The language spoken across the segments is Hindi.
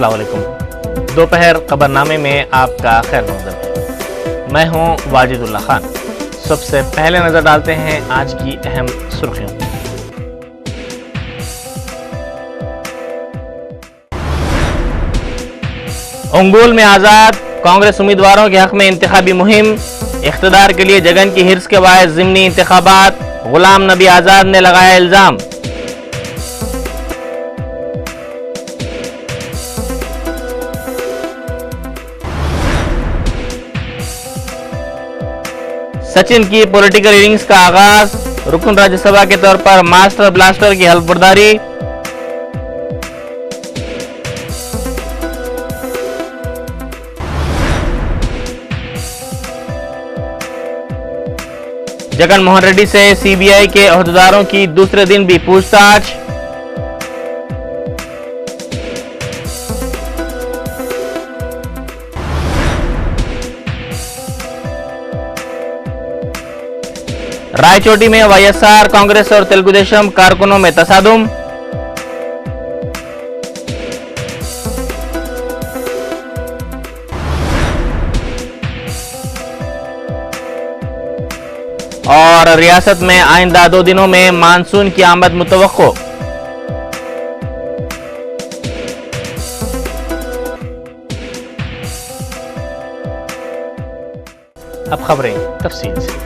अस्सलाम वालेकुम। दोपहर खबरनामे में आपका खैर मक़दम है। मैं हूं वाजिदुल्लाह खान। सबसे पहले नजर डालते हैं आज की अहम सुर्खियों। अंगुल में आज़ाद, कांग्रेस उम्मीदवारों के हक में इंतखाबी मुहिम, इख्तिदार के लिए जगन की हिर्स के बायस ज़िमनी इंतखाबात, गुलाम नबी आज़ाद ने लगाया इल्ज़ाम। सचिन की पॉलिटिकल इनिंग्स का आगाज, रुकन राज्यसभा के तौर पर मास्टर ब्लास्टर की हल्फबर्दारी। जगन मोहन रेड्डी से सीबीआई के ओहदेदारों की दूसरे दिन भी पूछताछ। रायचोटी में वाईएसआर, कांग्रेस और तेलुगु देशम कारकुनों में तसादुम। और रियासत में आइंदा 2 दिनों में मानसून की आमद मुतवक्को। अब खबरें तफसील से।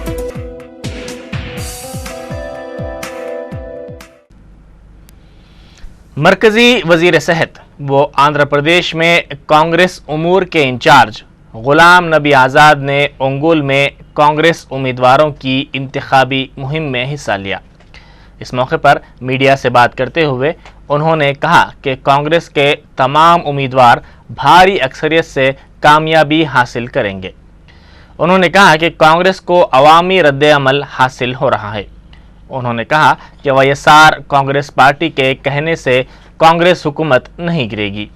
मरकजी वजीर सेहत वो आंध्र प्रदेश में कांग्रेस उमूर के इंचार्ज गुलाम नबी आज़ाद ने अंगुल में कांग्रेस उम्मीदवारों की इंतखाबी मुहिम में हिस्सा लिया। इस मौके पर मीडिया से बात करते हुए उन्होंने कहा कि कांग्रेस के तमाम उम्मीदवार भारी अक्सरियत से कामयाबी हासिल करेंगे। उन्होंने कहा कि कांग्रेस को अवामी रद्द-ए-अमल हासिल हो रहा है। उन्होंने कहा कि वाईएसआर कांग्रेस पार्टी के कहने से कांग्रेस हुकूमत नहीं गिरेगी।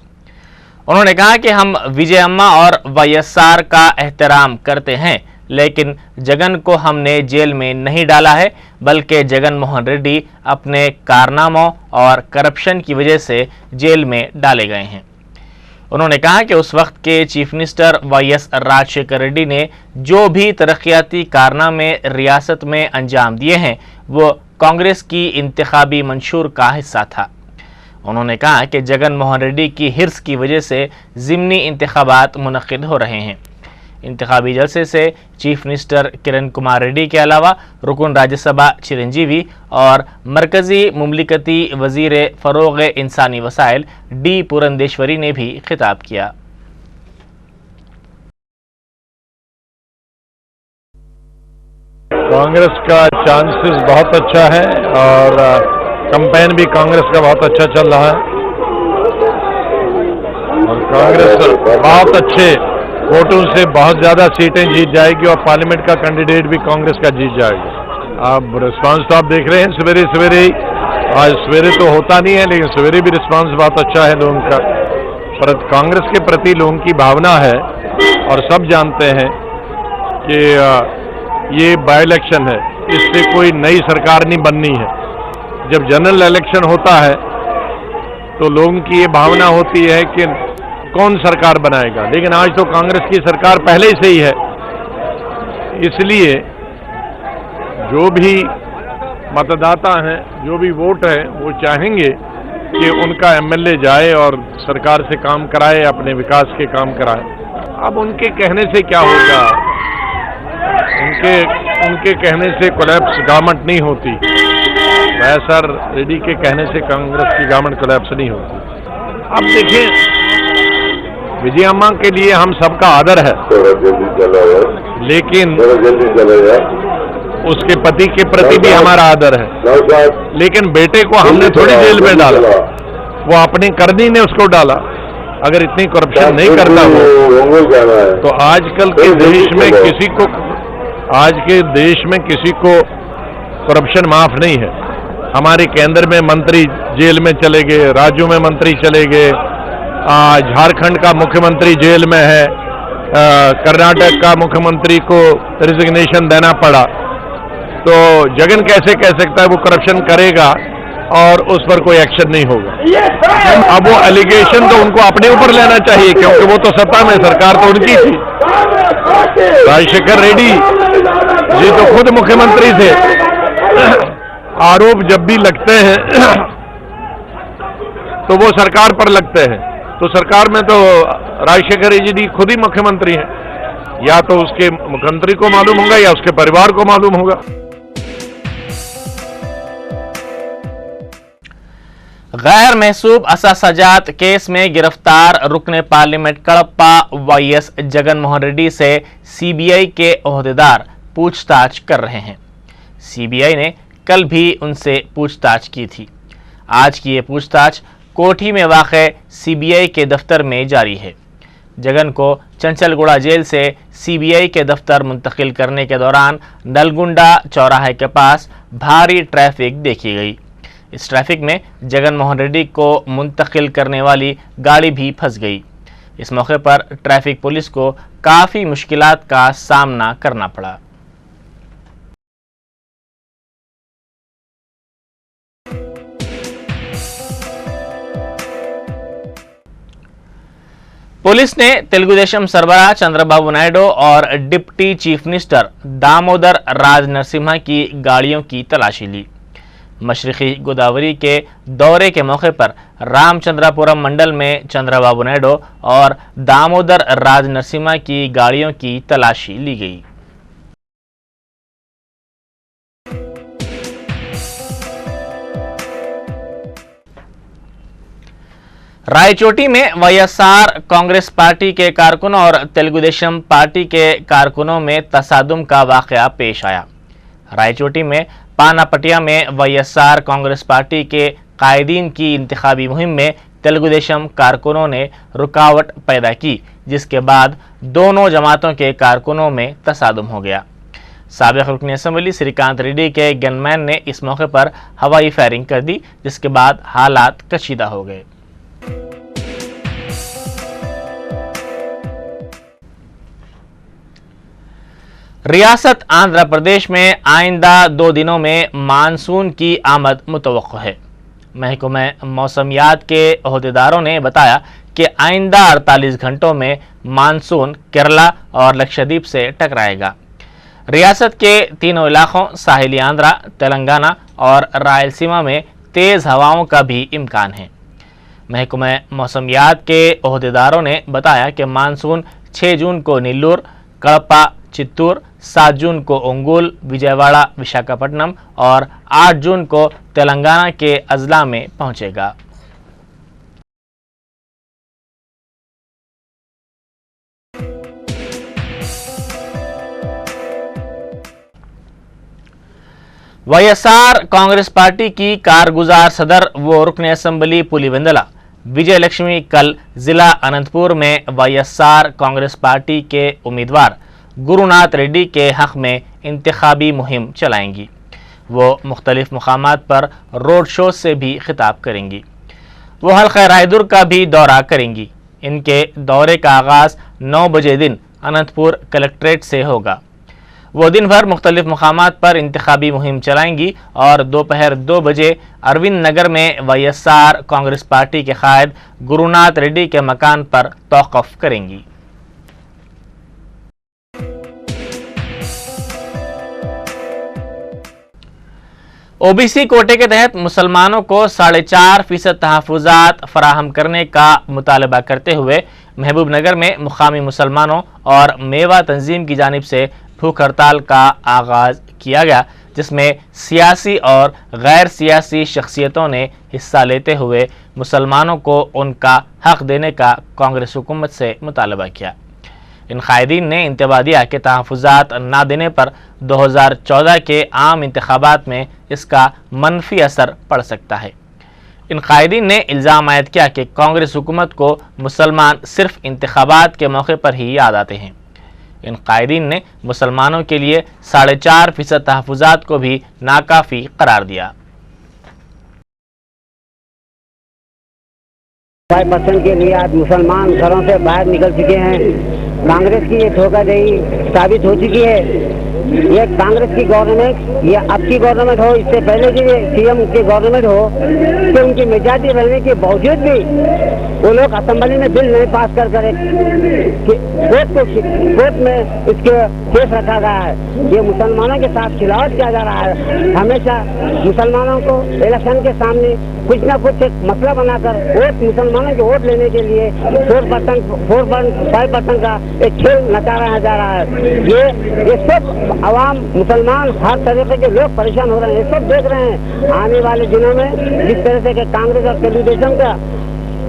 उन्होंने कहा कि हम विजय अम्मा और वाईएसआर का एहतराम करते हैं, लेकिन जगन को हमने जेल में नहीं डाला है, बल्कि जगन मोहन रेड्डी अपने कारनामों और करप्शन की वजह से जेल में डाले गए हैं। उन्होंने कहा कि उस वक्त के chief minister YS Rajasekhara Reddy ने जो भी तरक्याती कारनामे रियासत में अंजाम दिए हैं वो कांग्रेस की इंतखाबी मंशूर का हिस्सा था। उन्होंने कहा कि जगन मोहन रेड्डी की हिर्स की वजह से ज़िमनी इंतखाबात मुनक़िद हो रहे हैं। इंतखाबी जलसे से चीफ मिनिस्टर किरण कुमार रेड्डी के अलावा रुकन राज्यसभा चिरंजीवी और मरकजी मुमलिकती वजीर फ़रोग़ इंसानी वसाइल डी पुरंदेश्वरी ने भी खिताब किया। कांग्रेस का चांसेस बहुत अच्छा है और कैंपेन भी कांग्रेस का बहुत अच्छा चल रहा है और कांग्रेस बहुत अच्छे वोटों से बहुत ज़्यादा सीटें जीत जाएगी और पार्लियामेंट का कैंडिडेट भी कांग्रेस का जीत जाएगा। आप रिस्पांस तो आप देख रहे हैं सवेरे सवेरे ही, आज सवेरे तो होता नहीं है लेकिन सवेरे भी रिस्पांस बहुत अच्छा है लोगों का। पर कांग्रेस के प्रति लोगों की भावना है और सब जानते हैं कि ये बाई इलेक्शन है, इससे कोई नई सरकार नहीं बननी है। जब जनरल इलेक्शन होता है तो लोगों की ये भावना होती है कि कौन सरकार बनाएगा, लेकिन आज तो कांग्रेस की सरकार पहले से ही है। इसलिए जो भी मतदाता हैं, जो भी वोट है, वो चाहेंगे कि उनका एमएलए जाए और सरकार से काम कराए, अपने विकास के काम कराए। अब उनके कहने से क्या होगा, उनके कहने से कोलैप्स गवर्नमेंट नहीं होती। वाईएसआर रेड्डी के कहने से कांग्रेस की गवर्नमेंट कोलैप्स नहीं होती। अब देखिए, विजय अम्मा के लिए हम सबका आदर है, लेकिन उसके पति के प्रति भी हमारा आदर है। लेकिन बेटे को हमने थोड़ी जेल में डाला, वो अपनी करनी ने उसको डाला। अगर इतनी करप्शन नहीं करता हो तो आजकल के देश में किसी को करप्शन माफ नहीं है। हमारे केंद्र में मंत्री जेल में चले गए, राज्यों में मंत्री चले गए, झारखंड का मुख्यमंत्री जेल में है, कर्नाटक का मुख्यमंत्री को रिजिग्नेशन देना पड़ा। तो जगन कैसे कह सकता है वो करप्शन करेगा और उस पर कोई एक्शन नहीं होगा। अब वो एलिगेशन तो उनको अपने ऊपर लेना चाहिए, क्योंकि वो तो सत्ता में, सरकार तो उनकी थी। राजशेखर रेड्डी जी तो खुद मुख्यमंत्री थे। आरोप जब भी लगते हैं तो वो सरकार पर लगते हैं, तो सरकार में तो राजशेखर रेड्डी जी खुद ही मुख्यमंत्री हैं। या तो उसके मुख्यमंत्री को मालूम होगा या उसके परिवार को मालूम होगा। गैर महसूब असासजात केस में गिरफ्तार रुकने पार्लियामेंट कड़प्पा वाईएस जगन मोहन रेड्डी से सीबीआई के ओहदेदार पूछताछ कर रहे हैं। सीबीआई ने कल भी उनसे पूछताछ की थी। आज की ये पूछताछ कोठी में वाक़े सीबीआई के दफ्तर में जारी है। जगन को चंचलगुड़ा जेल से सीबीआई के दफ्तर मुंतकिल करने के दौरान नलगुंडा चौराहे के पास भारी ट्रैफिक देखी गई। इस ट्रैफिक में जगन मोहन रेड्डी को मुंतकिल करने वाली गाड़ी भी फंस गई। इस मौके पर ट्रैफिक पुलिस को काफ़ी मुश्किलात का सामना करना पड़ा। पुलिस ने तेलुगुदेशम सरबराह चंद्रबाबू नायडू और डिप्टी चीफ मिनिस्टर दामोदर राज नरसिम्हा की गाड़ियों की तलाशी ली। मशरक़ी गोदावरी के दौरे के मौके पर रामचंद्रापुरम मंडल में चंद्रबाबू नायडू और दामोदर राज नरसिम्हा की गाड़ियों की तलाशी ली गई। रायचोटी में वाईएसआर कांग्रेस पार्टी के कारकुनों और तेलुगुदेशम पार्टी के कारकुनों में तसादुम का वाक़या पेश आया। रायचोटी में पानापटिया में वाईएसआर कांग्रेस पार्टी के कायदीन की इंतखाबी मुहिम में तेलुगुदेशम कारकुनों ने रुकावट पैदा की, जिसके बाद दोनों जमातों के कारकुनों में तसादुम हो गया। साबिक़ रुकन असम्बली श्रीकांत रेड्डी के गनमैन ने इस मौके पर हवाई फायरिंग कर दी, जिसके बाद हालात कशीदा हो गए। रियासत आंध्र प्रदेश में आइंदा 2 दिनों में मानसून की आमद मुतवक्को है। महकमा मौसमियात के ओहदेदारों ने बताया कि आइंदा 48 घंटों में मानसून केरला और लक्षद्वीप से टकराएगा। रियासत के तीनों इलाकों साहिली आंध्रा, तेलंगाना और रायलसीमा में तेज़ हवाओं का भी इम्कान है। महकमा मौसमियात के ओहदेदारों ने बताया कि मानसून 6 जून को नेल्लूर, कड़प्पा, चित्तूर, 7 जून को ओंगोल, विजयवाड़ा, विशाखापट्टनम और 8 जून को तेलंगाना के अजला में पहुंचेगा। वाईएसआर कांग्रेस पार्टी की कारगुजार सदर व रुकन असम्बली पुलिवेंदला विजय लक्ष्मी कल जिला अनंतपुर में वाईएसआर कांग्रेस पार्टी के उम्मीदवार गुरुनाथ रेड्डी के हक में इंतखाबी मुहिम चलाएंगी। वो मुख्तलिफ मुकामात पर रोड शो से भी खिताब करेंगी। वो हल्का रायदुर का भी दौरा करेंगी। इनके दौरे का आगाज़ 9 बजे दिन अनंतपुर कलेक्ट्रेट से होगा। वो दिन भर मुख्तलिफ मुकामात पर इंतखाबी मुहिम चलाएंगी और दोपहर 2 बजे अरविंद नगर में वाईएसआर कांग्रेस पार्टी के कायद गुरुनाथ रेड्डी के मकान पर तौक़ुफ़ करेंगी। ओबीसी कोटे के तहत मुसलमानों को 4.5% तहफ़्फ़ुज़ात फराहम करने का मुतालबा करते हुए महबूबनगर में मुकामी मुसलमानों और मेवा तंजीम की जानिब से भूख हड़ताल का आगाज़ किया गया, जिसमें सियासी और गैर सियासी शख्सियतों ने हिस्सा लेते हुए मुसलमानों को उनका हक़ देने का कांग्रेस हुकूमत से मुतालबा किया। इन कायदीन ने इंतबा दिया कि तहफ़्फ़ुज़ात ना देने पर 2014 के आम इंतखाबात में इसका मनफी असर पड़ सकता है। इन कायदीन ने इल्ज़ाम आयद किया कि कांग्रेस हुकूमत को मुसलमान सिर्फ इंतखाबात के मौके पर ही याद आते हैं। इन कायदीन ने मुसलमानों के लिए 4.5% तहफ़्फ़ुज़ात को भी नाकाफ़ी करार दिया। 5% के लिए आज मुसलमान घरों से बाहर निकल चुके हैं। कांग्रेस की ये धोखाधड़ी साबित हो चुकी है ये कांग्रेस की गवर्नमेंट, ये अब की गवर्नमेंट हो, इससे पहले की सीएम की गवर्नमेंट हो, कि उनकी मेजॉरिटी रहने के बावजूद भी वो लोग असेंबली में बिल नहीं पास कर करे, कोर्ट में इसके केस रखा गया है। ये मुसलमानों के साथ खिलावट किया जा रहा है। हमेशा मुसलमानों को इलेक्शन के सामने कुछ ना कुछ एक मसला बनाकर वोट, मुसलमानों के वोट लेने के लिए 4.5% का एक खेल नचाया जा रहा है। ये सब आवाम मुसलमान हर तरीके के लोग परेशान हो रहे हैं। ये सब देख रहे हैं आने वाले दिनों में जिस तरह से कांग्रेस और तेलुगुदेशम का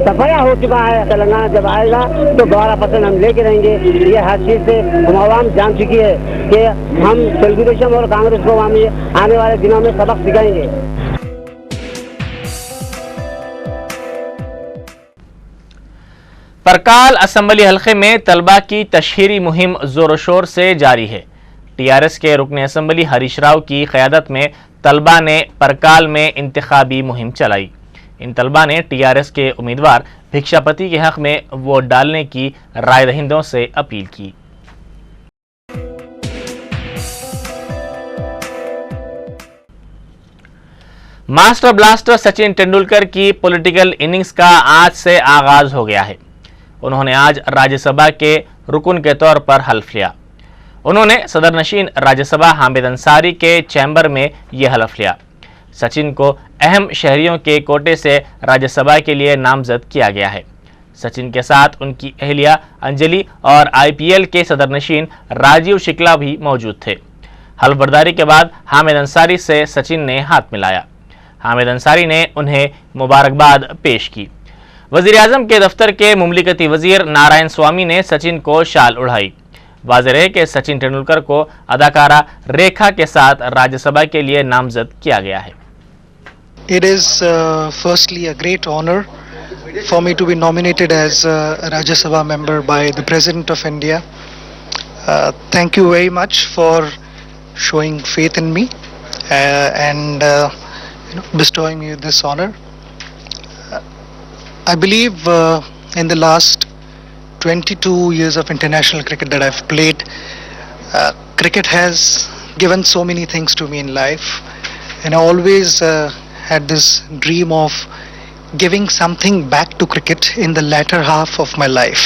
सफाया हो चुका है। तेलंगाना जब आएगा तो 12% हम लेके रहेंगे। ये हर चीज से हम आवाम जान चुकी है कि हम तेलुगुदेशम और कांग्रेस को आने वाले दिनों में सबक सिखाएंगे। परकाल असेंबली हलके में तलबा की तशहीरी मुहिम जोर शोर से जारी है। टीआरएस के रुकने असेंबली हरीश राव की क़यादत में तलबा ने परकाल में इंतखाबी मुहिम चलाई। इन तलबा ने टीआरएस के उम्मीदवार भिक्षापति के हक में वोट डालने की राय दहिंदों से अपील की। मास्टर ब्लास्टर सचिन तेंदुलकर की पॉलिटिकल इनिंग्स का आज से आगाज हो गया है। उन्होंने आज राज्यसभा के रुकन के तौर पर हल्फ लिया। उन्होंने सदर नशीन राज्यसभा हामिद अंसारी के चैम्बर में यह हल्फ लिया। सचिन को अहम शहरियों के कोटे से राज्यसभा के लिए नामजद किया गया है। सचिन के साथ उनकी अहलिया अंजलि और आईपीएल के सदर नशीन राजीव शुक्ला भी मौजूद थे। हल्फ बर्दारी के बाद हामिद अंसारी से सचिन ने हाथ मिलाया। हामिद अंसारी ने उन्हें मुबारकबाद पेश की। वजीर आजम के दफ्तर के मुमलिकती वजीर नारायण स्वामी ने सचिन को शाल उड़ाई। वाज़ेह है कि सचिन तेंदुलकर को अदाकारा रेखा के साथ राज्यसभा के लिए नामजद किया गया है। It is firstly a great honor for me to be nominated as a Rajya Sabha member by the President of India. Thank you very much for showing faith in me and bestowing me this honor. I believe in the last 22 years of international cricket that I've played, cricket has given so many things to me in life, and I always had this dream of giving something back to cricket in the latter half of my life.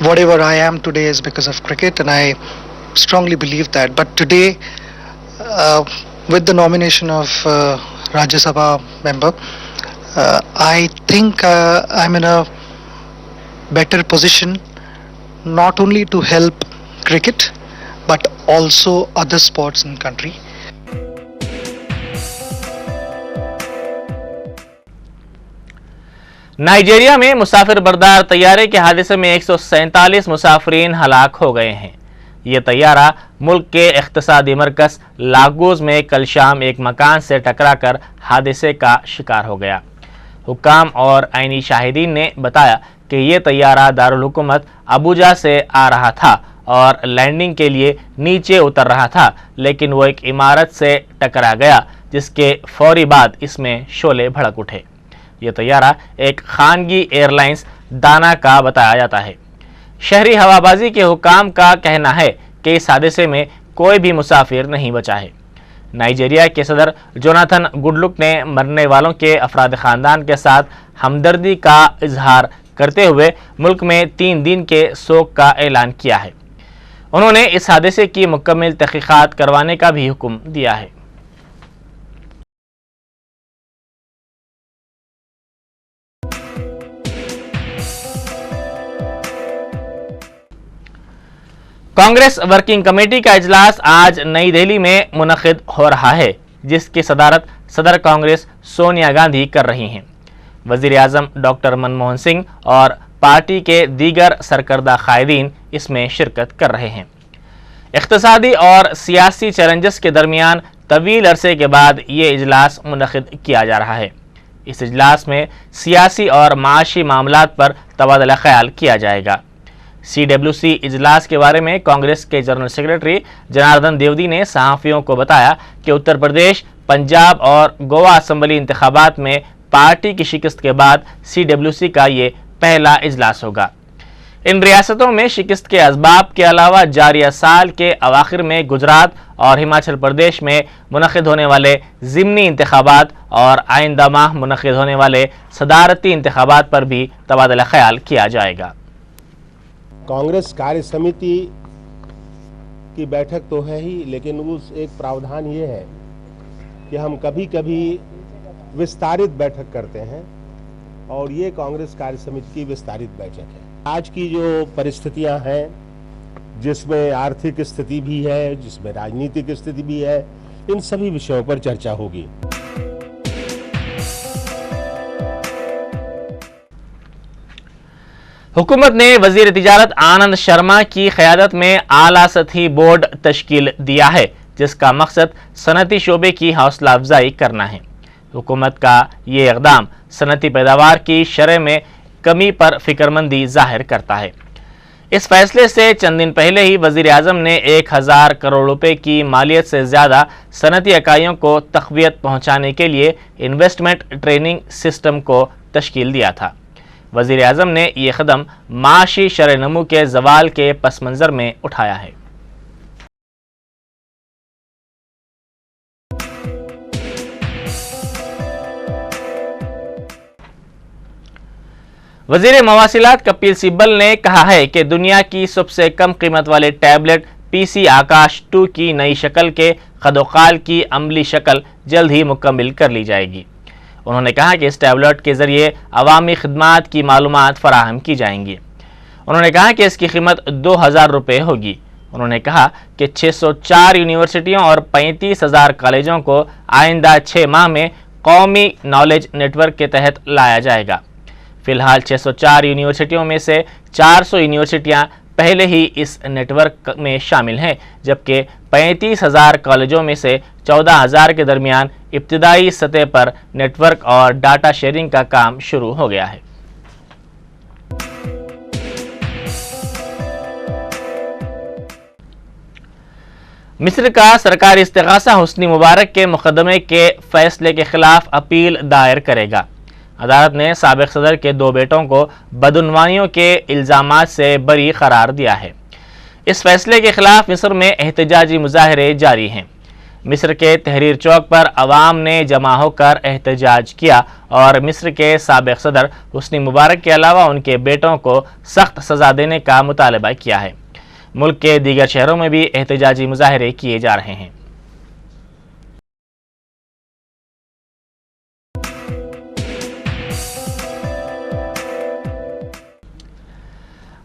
Whatever I am today is because of cricket, and I strongly believe that. But today, with the nomination of Rajya Sabha member, I think I'm in a better position not only to help cricket but also other sports in the country. Nigeria में मुसाफिर बरदार तैयारे के हादसे में 147 मुसाफरीन हलाक हो गए हैं। ये तैयारा मुल्क के इख्तिसादी मरकज लागोस में कल शाम एक मकान से टकराकर हादसे का शिकार हो गया। हुक्काम और आईनी शाहिदीन ने बताया कि ये तैयारा दारुल हुकूमत अबूजा से आ रहा था और लैंडिंग के लिए नीचे उतर रहा था, लेकिन वो एक इमारत से टकरा गया, जिसके फौरी बाद इसमें शोले भड़क उठे। ये तैयारा एक खानगी एयरलाइंस दाना का बताया जाता है। शहरी हवाबाजी के हुक्काम का कहना है कि इस हादसे में कोई भी मुसाफिर नहीं बचा है। नाइजीरिया के सदर जोनाथन गुडलुक ने मरने वालों के अफराद ख़ानदान के साथ हमदर्दी का इजहार करते हुए मुल्क में 3 दिन के शोक का ऐलान किया है। उन्होंने इस हादसे की मुकम्मल तहकीकात करवाने का भी हुक्म दिया है। कांग्रेस वर्किंग कमेटी का इजलास आज नई दिल्ली में मुनक़िद हो रहा है, जिसकी सदारत सदर कांग्रेस सोनिया गांधी कर रही हैं। वज़ीर आज़म डॉक्टर मनमोहन सिंह और पार्टी के दीगर सरकर्दा कायदीन इसमें शिरकत कर रहे हैं। इक़्तिसादी और सियासी चैलेंजेस के दरमियान तवील अरसे के बाद ये इजलास मुनक़िद किया जा रहा है। इस इजलास में सियासी और माशी मामलात पर तबादला ख्याल किया जाएगा। CWC इजलास के बारे में कांग्रेस के जनरल सेक्रेटरी जनार्दन देवदी ने सहाफ़ियों को बताया कि उत्तर प्रदेश, पंजाब और गोवा असम्बली इंतखाबात में पार्टी की शिकस्त के बाद CWC का ये पहला इजलास होगा। इन रियासतों में शिकस्त के असबाब के अलावा जारिया साल के अवाखिर में गुजरात और हिमाचल प्रदेश में मुनक़िद होने वाले ज़िमनी इंतखाबात और आइंदा माह मुनक़िद होने वाले सदारती इंतखाबात पर भी तबादला ख्याल किया जाएगा। कांग्रेस कार्य समिति की बैठक तो है ही, लेकिन उस एक प्रावधान ये है कि हम कभी कभी विस्तारित बैठक करते हैं और ये कांग्रेस कार्य समिति की विस्तारित बैठक है। आज की जो परिस्थितियां हैं, जिसमें आर्थिक स्थिति भी है, जिसमें राजनीतिक स्थिति भी है, इन सभी विषयों पर चर्चा होगी। हुकूमत ने वजीर तिजारत आनंद शर्मा की क़यादत में आला सतही बोर्ड तश्कील दिया है, जिसका मकसद सनती शोबे की हौसला अफजाई करना है। हुकूमत का ये इक़दाम सनती पैदावार की शरह में कमी पर फिक्रमंदी जाहिर करता है। इस फैसले से चंद दिन पहले ही वज़ीर आज़म ने 1000 करोड़ रुपए की मालियत से ज़्यादा सनती इकाइयों को तक़वियत पहुँचाने के लिए इन्वेस्टमेंट ट्रेनिंग सिस्टम को तश्कील दिया था। वज़ीर आज़म ने यह कदम माशी शरह नमू के ज़वाल के पस मंज़र में उठाया है। वज़ीर मवासिलात कपिल सिब्बल ने कहा है कि दुनिया की सबसे कम कीमत वाले टैबलेट PC आकाश 2 की नई शक्ल के खदोकाल की अमली शक्ल जल्द ही मुकम्मिल कर ली जाएगी। उन्होंने कहा कि इस टैबलेट के ज़रिए अवामी खिदमात की मालूमात फराहम की जाएंगी। उन्होंने कहा कि इसकी कीमत 2000 रुपये होगी। उन्होंने कहा कि 604 यूनिवर्सिटियों और 35,000 कॉलेजों को आइंदा 6 माह में कौमी नॉलेज नेटवर्क के तहत लाया जाएगा। फिलहाल 604 यूनिवर्सिटियों में से 400 यूनिवर्सिटियां पहले ही इस नेटवर्क में शामिल हैं, जबकि 35,000 कॉलेजों में से 14,000 के दरमियान इब्तिदाई सतह पर नेटवर्क और डाटा शेयरिंग का काम शुरू हो गया है। मिस्र का सरकारी इस्तिगासा हुस्नी मुबारक के मुकदमे के फैसले के खिलाफ अपील दायर करेगा। अदालत ने साबिक सदर के 2 बेटों को बदउनवानियों के इल्ज़ामात से बरी करार दिया है। इस फैसले के खिलाफ मिस्र में एहतजाजी मुजाहरे जारी हैं। मिस्र के तहरीर चौक पर अवाम ने जमा होकर एहतजाज किया और मिस्र के साबिक सदर हुस्नी मुबारक के अलावा उनके बेटों को सख्त सज़ा देने का मुतालबा किया है। मुल्क के दीगर शहरों में भी एहतजाजी मुजाहरे किए जा रहे हैं।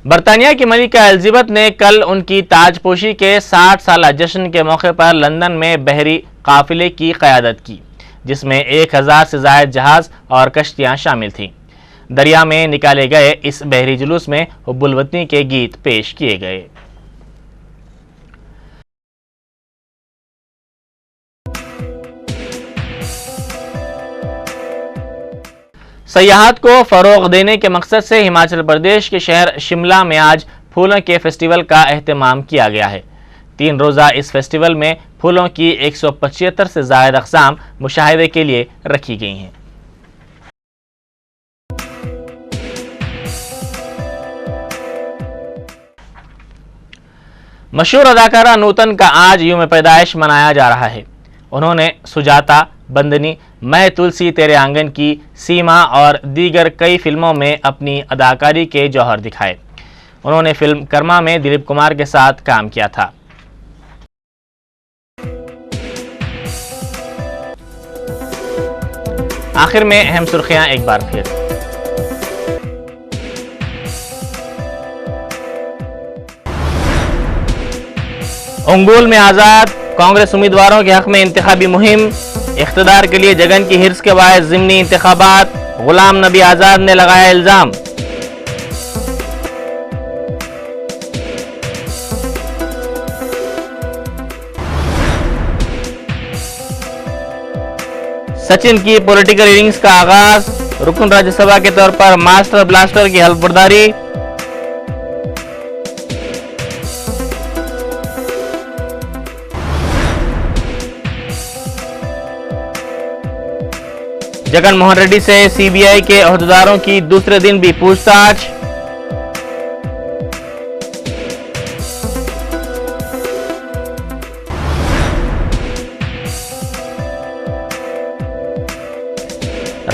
बरतानिया की मलिका एलिज़ाबेथ ने कल उनकी ताजपोशी के 60 साला जश्न के मौके पर लंदन में बहरी काफिले की क़यादत की, जिसमें 1000 से ज़ायद जहाज़ और कश्तियाँ शामिल थीं। दरिया में निकाले गए इस बहरी जुलूस में हुब्बुल वतनी के गीत पेश किए गए। सयाहत को फ़रोग़ देने के मकसद से हिमाचल प्रदेश के शहर शिमला में आज फूलों के फेस्टिवल का एहतमाम किया गया है। 3 रोज़ा इस फेस्टिवल में फूलों की 175 से ज़ायद अक़साम मुशाहिदे के लिए रखी गई हैं। मशहूर अदाकारा नूतन का आज यूम पैदाइश मनाया जा रहा है। उन्होंने सुजाता, बंदनी, मैं तुलसी तेरे आंगन की, सीमा और दीगर कई फिल्मों में अपनी अदाकारी के जौहर दिखाए। उन्होंने फिल्म कर्मा में दिलीप कुमार के साथ काम किया था। आखिर में अहम सुर्खियां एक बार फिर। अंगुल में आज़ाद, कांग्रेस उम्मीदवारों के हक में इंतखाबी मुहिम, इख्तिदार के लिए जगन की हिर्स के बायस ज़िमनी इंतखाबात, गुलाम नबी आज़ाद ने लगाया इल्ज़ाम। सचिन की पॉलिटिकल इनिंग्स का आगाज, रुकन राज्यसभा के तौर पर मास्टर ब्लास्टर की हल्फबर्दारी। जगन मोहन रेड्डी से सीबीआई के अहदेदारों की दूसरे दिन भी पूछताछ।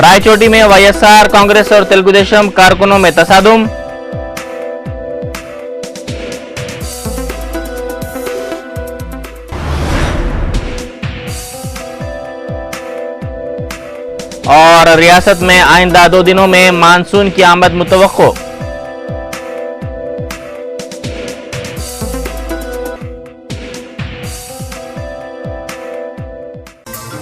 रायचोटी में वाईएसआर कांग्रेस और तेलुगुदेशम कारकुनों में तसादुम। और रियासत में आइंदा 2 दिनों में मानसून की आमद मुतवक्को।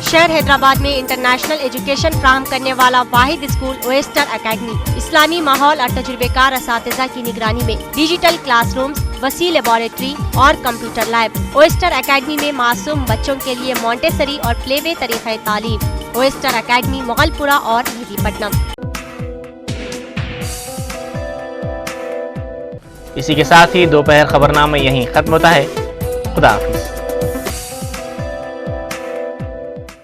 शहर हैदराबाद में इंटरनेशनल एजुकेशन फ्राहम करने वाला वाहिद स्कूल ओएस्टर एकेडमी इस्लामी माहौल और तजुर्बेकार असातिज़ा की निगरानी में डिजिटल क्लासरूम्स, वसी लेबोरेटरी और कंप्यूटर लैब। ओएस्टर एकेडमी में मासूम बच्चों के लिए मॉन्टेसरी और प्लेवे तरीक़े तालीम। ओएस्टर एकेडमी मोगलपुरा और मेहदीपट्टनम। इसी के साथ ही दोपहर खबरनामा यहीं खत्म होता है। खुदा हाफिज।